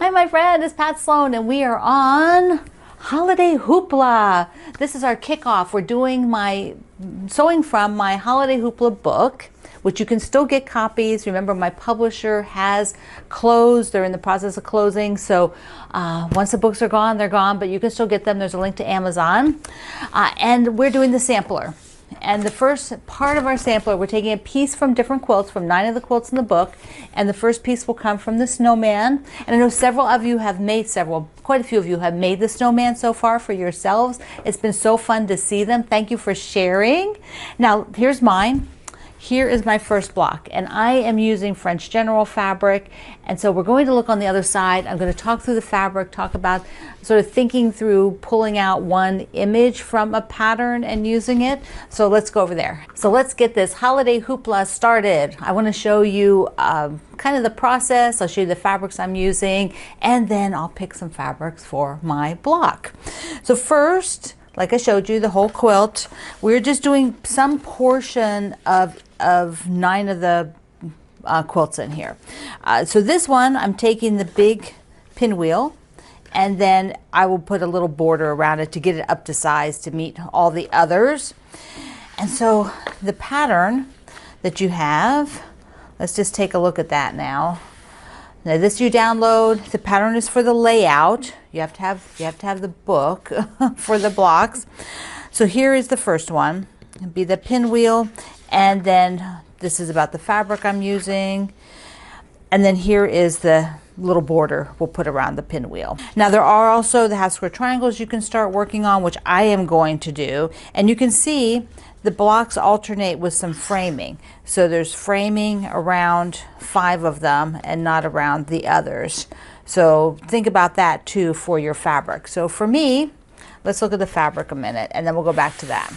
Hi, my friend, it's Pat Sloan, and we are on Holiday Hoopla. This is our kickoff. We're doing my sewing from my Holiday Hoopla book, which you can still get copies. Remember, my publisher has closed. They're in the process of closing. So once the books are gone, they're gone, but you can still get them. There's a link to Amazon. And we're doing the sampler. And the first part of our sampler, we're taking a piece from different quilts, from 9 of the quilts in the book, and the first piece will come from the snowman. And I know several of you have made quite a few of you have made the snowman so far for yourselves. It's been so fun to see them. Thank you for sharing. Now, here's mine. Here is my first block, and I am using French General fabric, and so we're going to look on the other side. I'm going to talk through the fabric, talk about sort of thinking through pulling out one image from a pattern and using it. So let's go over there. So let's get this Holiday Hoopla started. I want to show you kind of the process. I'll show you the fabrics I'm using, and then I'll pick some fabrics for my block. So first, like I showed you, the whole quilt, we're just doing some portion of 9 of the quilts in here. So this one, I'm taking the big pinwheel, and then I will put a little border around it to get it up to size to meet all the others. And so the pattern that you have, let's just take a look at that now. Now this you download. The pattern is for the layout. You have to have the book for the blocks. So here is the first one. It'll be the pinwheel, and then this is about the fabric I'm using. And then here is the little border we'll put around the pinwheel. Now there are also the half square triangles you can start working on, which I am going to do. And you can see the blocks alternate with some framing. So there's framing around 5 of them and not around the others. So think about that too for your fabric. So for me, let's look at the fabric a minute, and then we'll go back to that.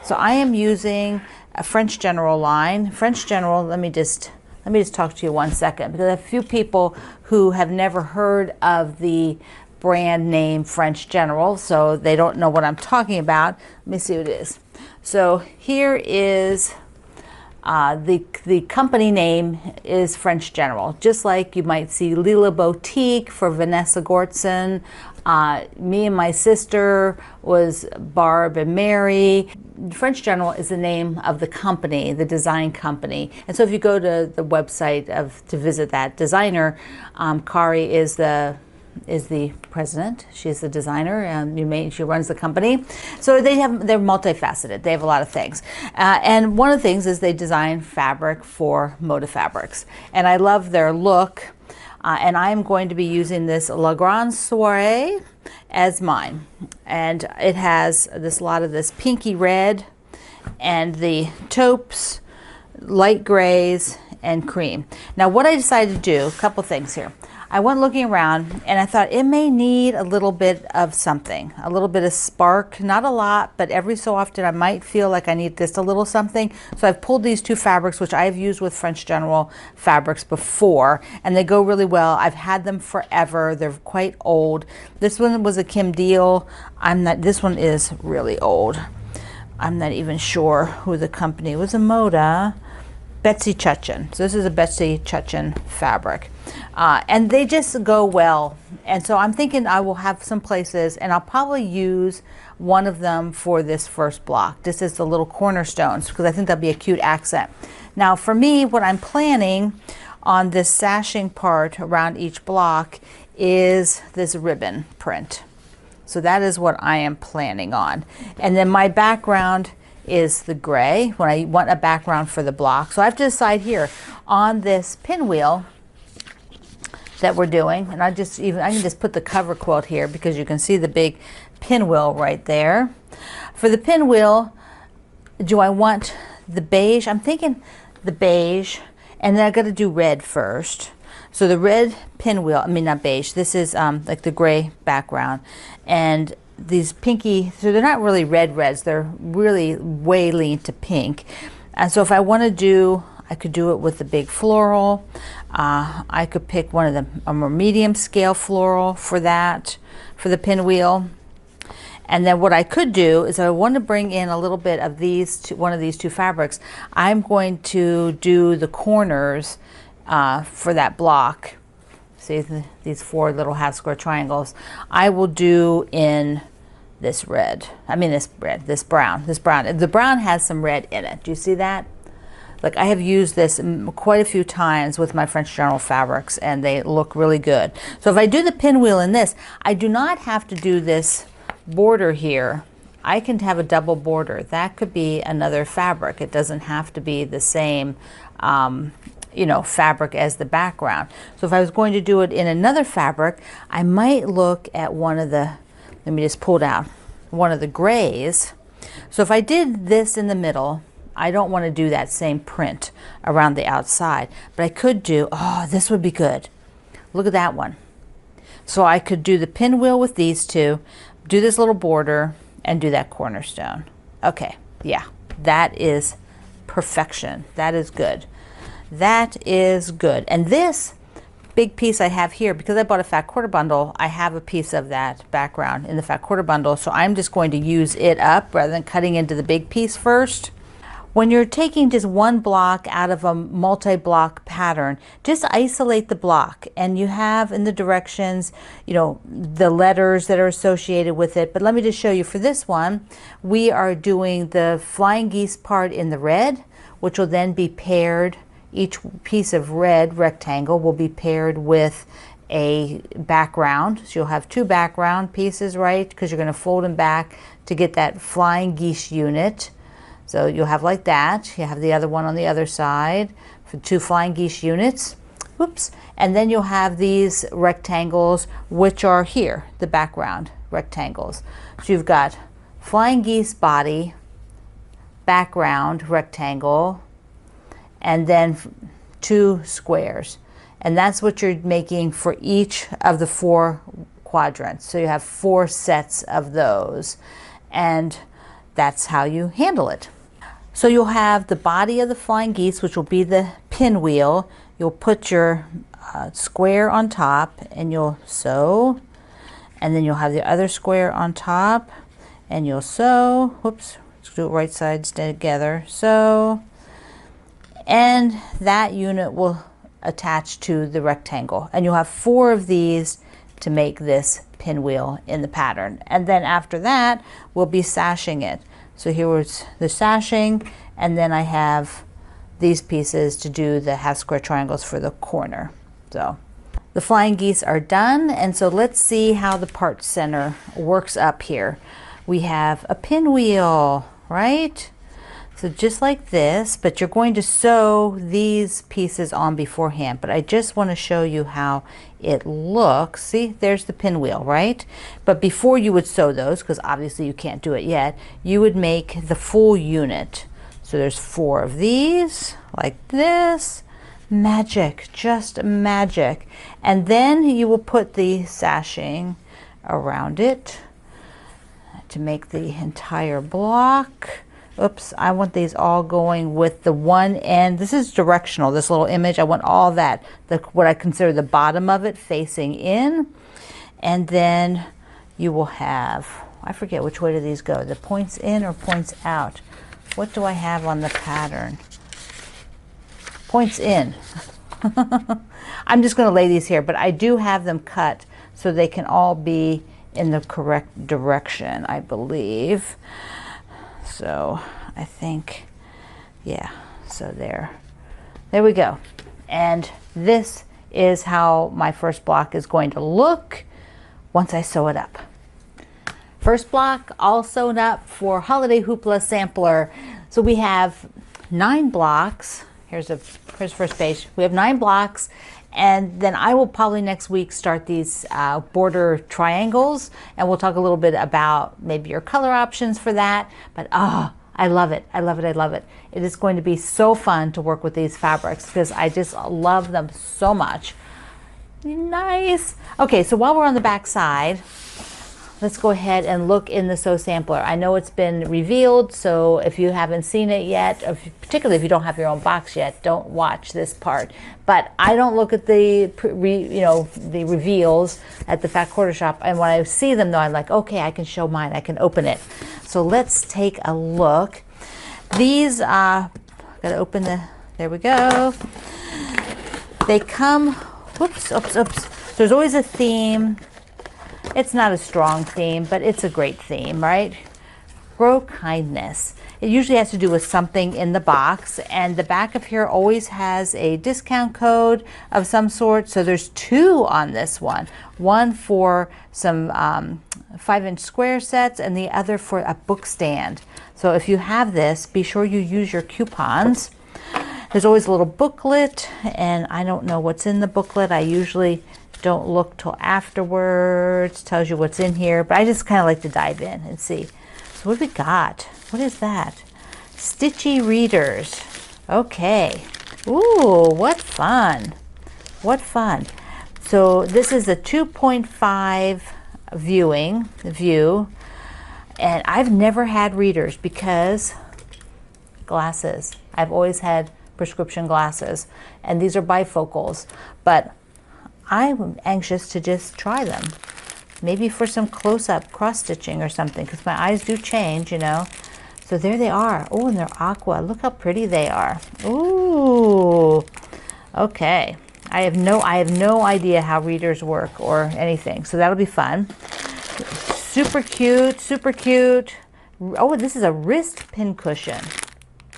So I am using a French General line. French General, let me just talk to you 1 second, because I have a few people who have never heard of the brand name French General, so they don't know what I'm talking about. Let me see what it is. So here is the company name is French General, just like you might see Lila Boutique for Vanessa Gortson. Me and my sister was Barb and Mary. French General is the name of the company, the design company. And so if you go to the website to visit that designer, Kari is the president. She's the designer, and she runs the company. So they're multifaceted. They have a lot of things. And one of the things is they design fabric for Moda Fabrics. And I love their look. And I'm going to be using this La Grande Soirée as mine. And it has a lot of this pinky red, and the taupes, light grays, and cream. Now what I decided to do, a couple things here. I went looking around, and I thought it may need a little bit of something, a little bit of spark, not a lot, but every so often I might feel like I need just a little something. So I've pulled these 2 fabrics, which I've used with French General fabrics before, and they go really well. I've had them forever. They're quite old. This one was a Kim Deal. This one is really old. I'm not even sure who the company was. A Moda. Betsy Chutchin. So this is a Betsy Chutchin fabric. And they just go well. And so I'm thinking I will have some places, and I'll probably use one of them for this first block. This is the little cornerstones, because I think that'll be a cute accent. Now for me, what I'm planning on this sashing part around each block is this ribbon print. So that is what I am planning on. And then my background is the gray when I want a background for the block. So I have to decide here on this pinwheel that we're doing, and I can just put the cover quilt here because you can see the big pinwheel right there. For the pinwheel, do I want the beige? I'm thinking the beige, and then I got to do red first. So the red pinwheel, I mean not beige, this is like the gray background, and these pinky, so they're not really reds, they're really way lean to pink. And so if I want to do, I could do it with the big floral. I could pick a more medium scale floral for that, for the pinwheel. And then what I could do is, if I want to bring in a little bit of one of these 2 fabrics, I'm going to do the corners for that block See these 4 little half square triangles. I will do in this red. I mean this brown. The brown has some red in it. Do you see that? Like, I have used this quite a few times with my French General fabrics, and they look really good. So if I do the pinwheel in this, I do not have to do this border here. I can have a double border. That could be another fabric. It doesn't have to be the same you know, fabric as the background. So if I was going to do it in another fabric, I might look at one of the, let me just pull down, one of the grays. So if I did this in the middle, I don't want to do that same print around the outside, but I could do, oh, this would be good. Look at that one. So I could do the pinwheel with these two, do this little border, and do that cornerstone. Okay, yeah, that is perfection. That is good. That is good. And this big piece I have here, because I bought a fat quarter bundle, I have a piece of that background in the fat quarter bundle, so I'm just going to use it up rather than cutting into the big piece first. When you're taking just one block out of a multi-block pattern, just isolate the block, and you have in the directions, you know, the letters that are associated with it. But let me just show you for this one, we are doing the flying geese part in the red, which will then be paired. Each piece of red rectangle will be paired with a background. So you'll have 2 background pieces, right? Because you're going to fold them back to get that flying geese unit. So you'll have like that. You have the other one on the other side for 2 flying geese units. Whoops. And then you'll have these rectangles, which are here, the background rectangles. So you've got flying geese body, background rectangle, and then 2 squares. And that's what you're making for each of the 4 quadrants. So you have 4 sets of those. And that's how you handle it. So you'll have the body of the flying geese, which will be the pinwheel. You'll put your square on top, and you'll sew. And then you'll have the other square on top, and you'll sew. Whoops, let's do it right sides together. Sew. And that unit will attach to the rectangle. And you'll have 4 of these to make this pinwheel in the pattern. And then after that, we'll be sashing it. So here was the sashing, and then I have these pieces to do the half square triangles for the corner. So the flying geese are done, and so let's see how the part center works up here. We have a pinwheel, right? So just like this, but you're going to sew these pieces on beforehand, but I just want to show you how it looks. See, there's the pinwheel, right? But before you would sew those, because obviously you can't do it yet, you would make the full unit. So there's 4 of these, like this. Magic, just magic. And then you will put the sashing around it to make the entire block. Oops, I want these all going with the one end. This is directional, this little image. I want all that, what I consider the bottom of it, facing in. And then you will have, I forget which way do these go, the points in or points out? What do I have on the pattern? Points in. I'm just going to lay these here, but I do have them cut so they can all be in the correct direction, I believe. So I think, yeah, so there we go. And this is how my first block is going to look once I sew it up. First block all sewn up for Holiday Hoopla Sampler. So we have 9 blocks. Here's first page. We have 9 blocks. And then I will probably next week start these border triangles, and we'll talk a little bit about maybe your color options for that. But I love it. I love it. I love it. It is going to be so fun to work with these fabrics because I just love them so much. Nice. Okay, so while we're on the back side, let's go ahead and look in the Sew Sampler. I know it's been revealed, so if you haven't seen it yet, particularly if you don't have your own box yet, don't watch this part. But I don't look at the the reveals at the Fat Quarter Shop, and when I see them though, I'm like, okay, I can show mine, I can open it. So let's take a look. These gotta open the, there we go. They come, oops. So there's always a theme. It's not a strong theme, but it's a great theme, right? Grow kindness. It usually has to do with something in the box, and the back of here always has a discount code of some sort. So there's 2 on this one. One for some 5-inch square sets and the other for a book stand. So if you have this, be sure you use your coupons. There's always a little booklet, and I don't know what's in the booklet. I usually don't look till afterwards. Tells you what's in here, but I just kind of like to dive in and see. So what have we got? What is that? Stitchy readers. Okay. Ooh, what fun. What fun. So this is a 2.5 view, and I've never had readers because glasses. I've always had prescription glasses, and these are bifocals, but I'm anxious to just try them. Maybe for some close-up cross-stitching or something, because my eyes do change, you know. So there they are. Oh, and they're aqua. Look how pretty they are. Ooh. Okay. I have no idea how readers work or anything, so that'll be fun. Super cute, super cute. Oh, this is a wrist pin cushion.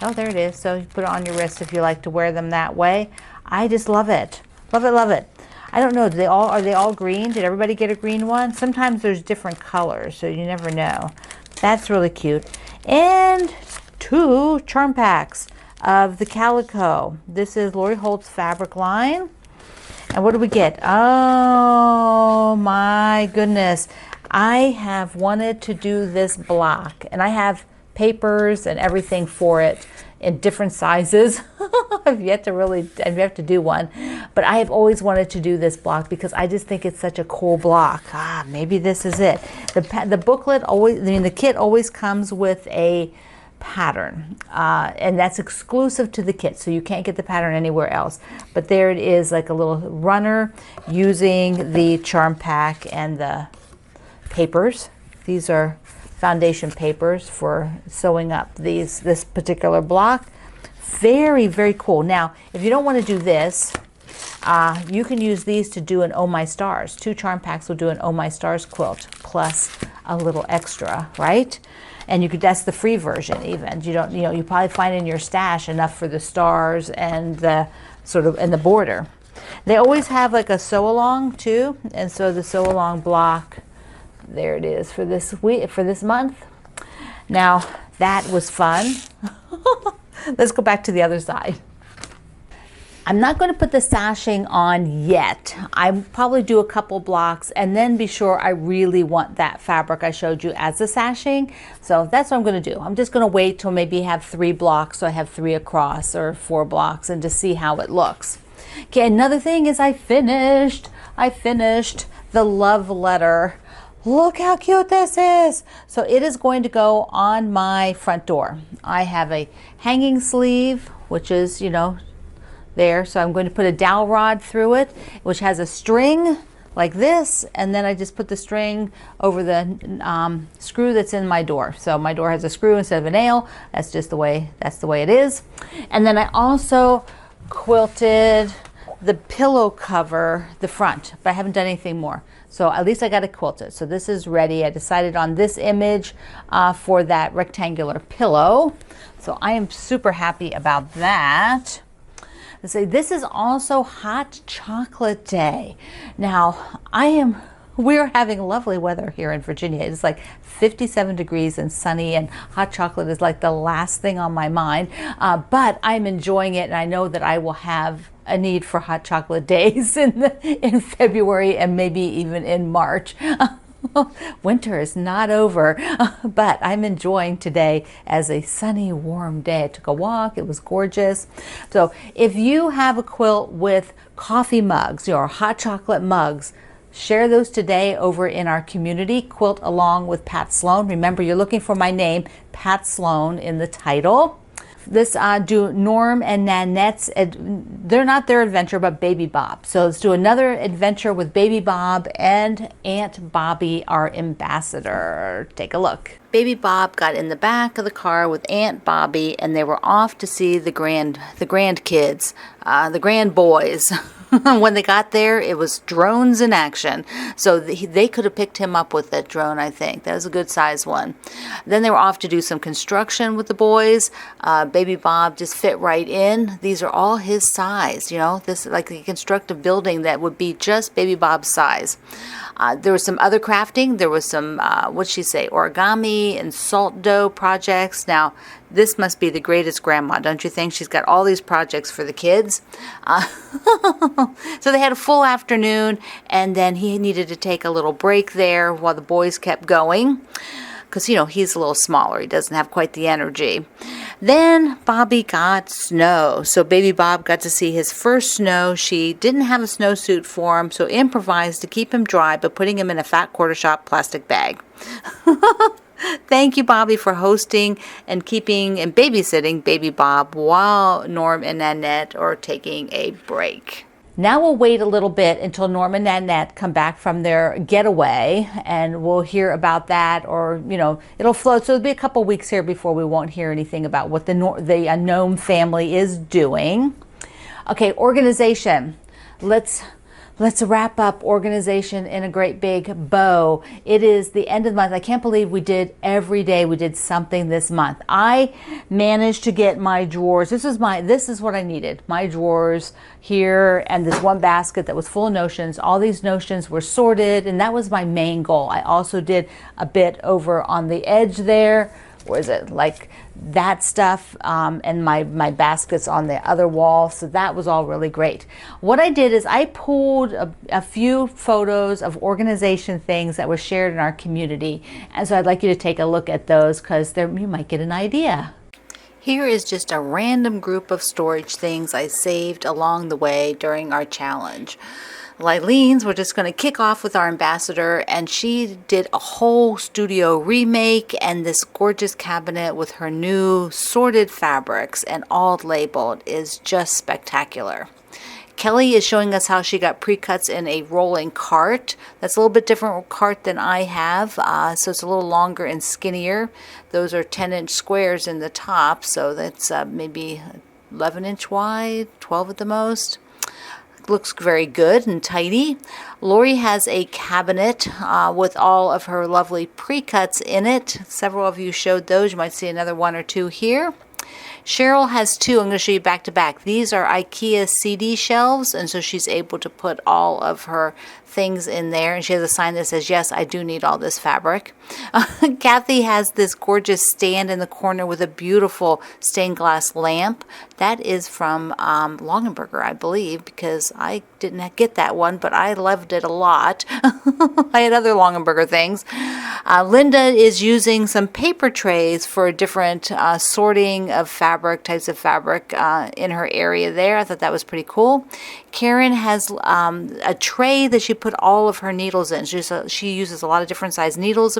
Oh, there it is. So you put it on your wrist if you like to wear them that way. I just love it. Love it, love it. I don't know, are they all green? Did everybody get a green one? Sometimes there's different colors, so you never know. That's really cute. And 2 charm packs of the calico. This is Lori Holt's fabric line. And what do we get? Oh my goodness. I have wanted to do this block, and I have papers and everything for it in different sizes. I've yet to do one, but I have always wanted to do this block because I just think it's such a cool block. Maybe this is it. The booklet always, the kit always comes with a pattern, and that's exclusive to the kit, so you can't get the pattern anywhere else. But there it is, like a little runner using the charm pack and the papers. These are foundation papers for sewing up this particular block. Very, very cool. Now, if you don't want to do this, you can use these to do an Oh My Stars. 2 charm packs will do an Oh My Stars quilt plus a little extra, right? And you could, that's the free version even. You don't, you probably find in your stash enough for the stars and the sort of, and the border. They always have like a sew along too. And so the sew along block, there it is for this week, for this month. Now that was fun. Let's go back to the other side. I'm not going to put the sashing on yet. I'll probably do a couple blocks and then be sure I really want that fabric I showed you as the sashing. So that's what I'm going to do. I'm just going to wait till maybe have 3 blocks, so I have 3 across, or 4 blocks, and just see how it looks. Okay, another thing is I finished the love letter. Look how cute this is. So it is going to go on my front door. I have a hanging sleeve, which is, there. So I'm going to put a dowel rod through it, which has a string like this, and then I just put the string over the screw that's in my door. So my door has a screw instead of a nail. That's just the way it is. And then I also quilted the pillow cover, the front, but I haven't done anything more. So at least I got it quilted. So this is ready. I decided on this image for that rectangular pillow. So I am super happy about that. Let's see, this is also Hot Chocolate Day. Now, we're having lovely weather here in Virginia. It's like 57 degrees and sunny, and hot chocolate is like the last thing on my mind. But I'm enjoying it, and I know that I will have a need for hot chocolate days in February and maybe even in March. Winter is not over, but I'm enjoying today as a sunny, warm day. I took a walk. It was gorgeous. So if you have a quilt with coffee mugs or hot chocolate mugs, share those today over in our community. Quilt along with Pat Sloan. Remember, you're looking for my name, Pat Sloan, in the title. Let's do Norm and Nanette's, they're not their adventure, but Baby Bob. So let's do another adventure with Baby Bob and Aunt Bobby, our ambassador. Take a look. Baby Bob got in the back of the car with Aunt Bobby, and they were off to see the grandkids, the grand boys. When they got there, it was drones in action. So they could have picked him up with that drone, I think. That was a good size one. Then they were off to do some construction with the boys. Baby Bob just fit right in. These are all his size, you know. This is like a constructive building that would be just Baby Bob's size. There was some other crafting. There was some, what'd she say, origami and salt dough projects. Now, this must be the greatest grandma, don't you think? She's got all these projects for the kids. So they had a full afternoon, and then he needed to take a little break there while the boys kept going. Because, you know, he's a little smaller. He doesn't have quite the energy. Then Bobby got snow. So Baby Bob got to see his first snow. She didn't have a snowsuit for him, so improvised to keep him dry by putting him in a fat quarter shop plastic bag. Thank you, Bobby, for hosting and keeping and babysitting Baby Bob while Norm and Nanette are taking a break. Now we'll wait a little bit until Norm and Nanette come back from their getaway, and we'll hear about that, or, you know, it'll float. So it'll be a couple weeks here before we won't hear anything about what the gnome family is doing. Okay, organization. Let's wrap up organization in a great big bow. It is the end of the month. I can't believe we did every day. We did something this month. I managed to get my drawers. This is what I needed. My drawers here and this one basket that was full of notions. All these notions were sorted, and that was my main goal. I also did a bit over on the edge there. Where is it? Like that stuff, and my baskets on the other wall. So that was all really great. What I did is I pulled a few photos of organization things that were shared in our community. And so I'd like you to take a look at those, because you might get an idea. Here is just a random group of storage things I saved along the way during our challenge. Lileen's, we're just going to kick off with our ambassador, and she did a whole studio remake and this gorgeous cabinet with her new sorted fabrics and all labeled is just spectacular. Kelly is showing us how she got pre-cuts in a rolling cart. That's a little bit different cart than I have, so it's a little longer and skinnier. Those are 10-inch squares in the top, so that's maybe 11-inch wide, 12 at the most. Looks very good and tidy. Lori has a cabinet with all of her lovely pre-cuts in it. Several of you showed those. You might see another one or two here. Cheryl has two. I'm going to show you back to back. These are IKEA CD shelves, and so she's able to put all of her things in there, and she has a sign that says, yes, I do need all this fabric. Kathy has this gorgeous stand in the corner with a beautiful stained glass lamp. That is from Longenberger, I believe, because I didn't get that one, but I loved it a lot. I had other Longenberger things. Linda is using some paper trays for different sorting of fabric, types of fabric in her area there. I thought that was pretty cool. Karen has a tray that she put all of her needles in. She uses a lot of different size needles,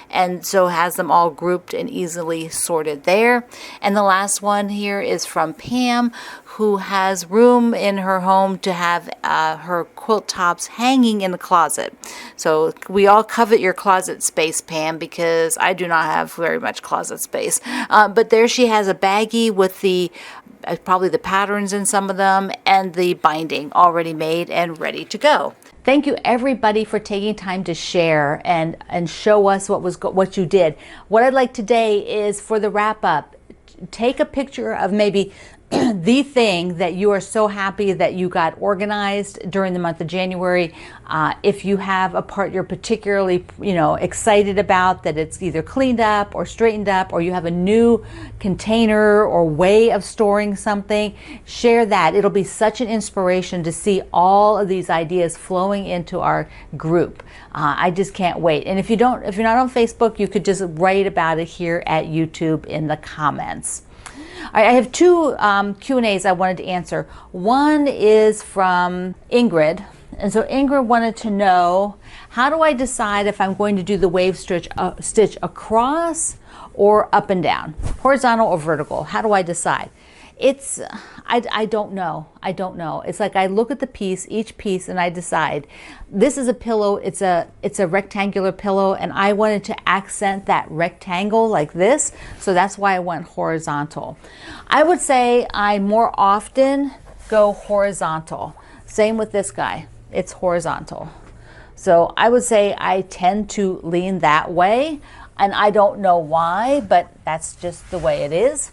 and so has them all grouped and easily sorted there. And the last one here is from Pam, who has room in her home to have her quilt tops hanging in the closet. So we all covet your closet space, Pam, because I do not have very much closet space. But there she has a baggie with the probably the patterns in some of them and the binding already made and ready to go. Thank you everybody for taking time to share and show us what you did. What I'd like today is for the wrap up, take a picture of maybe the thing that you are so happy that you got organized during the month of January. If you have a part you're particularly, excited about, that it's either cleaned up or straightened up, or you have a new container or way of storing something, share that. It'll be such an inspiration to see all of these ideas flowing into our group. I just can't wait. And if you're not on Facebook, you could just write about it here at YouTube in the comments. I have two Q&As I wanted to answer. One is from Ingrid. And so Ingrid wanted to know, how do I decide if I'm going to do the wave stitch across or up and down, horizontal or vertical? How do I decide? I don't know. It's like I look at the piece, each piece, and I decide. This is a pillow. It's a rectangular pillow, and I wanted to accent that rectangle like this, so that's why I went horizontal. I would say I more often go horizontal. Same with this guy. It's horizontal. So I would say I tend to lean that way, and I don't know why, but that's just the way it is.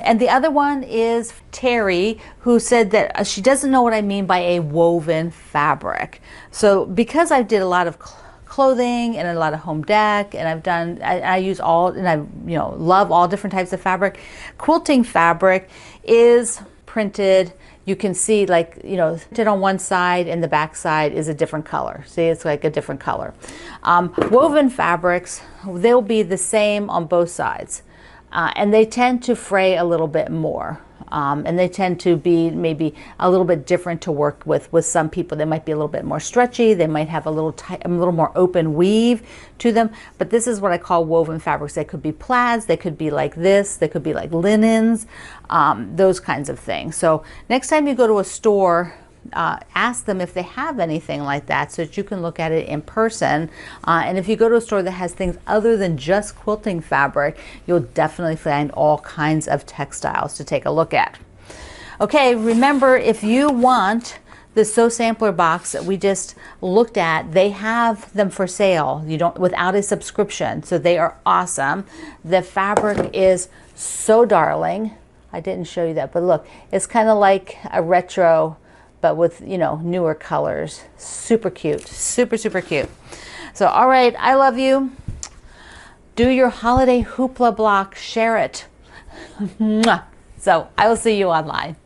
And the other one is Terry, who said that she doesn't know what I mean by a woven fabric. So because I did a lot of clothing and a lot of home dec, and I use all, and I love all different types of fabric. Quilting fabric is printed. You can see, like, printed on one side and the back side is a different color. See, it's like a different color. Woven fabrics, they'll be the same on both sides. And they tend to fray a little bit more. And they tend to be maybe a little bit different to work with some people. They might be a little bit more stretchy. They might have a little more open weave to them. But this is what I call woven fabrics. They could be plaids. They could be like this. They could be like linens, those kinds of things. So next time you go to a store, ask them if they have anything like that so that you can look at it in person. And if you go to a store that has things other than just quilting fabric, you'll definitely find all kinds of textiles to take a look at. Okay, remember, if you want the Sew Sampler box that we just looked at, they have them for sale. Without a subscription, so they are awesome. The fabric is so darling. I didn't show you that, but look, it's kind of like a retro, but with, newer colors. Super cute. Super, super cute. So, all right, I love you. Do your holiday hoopla block. Share it. So, I will see you online.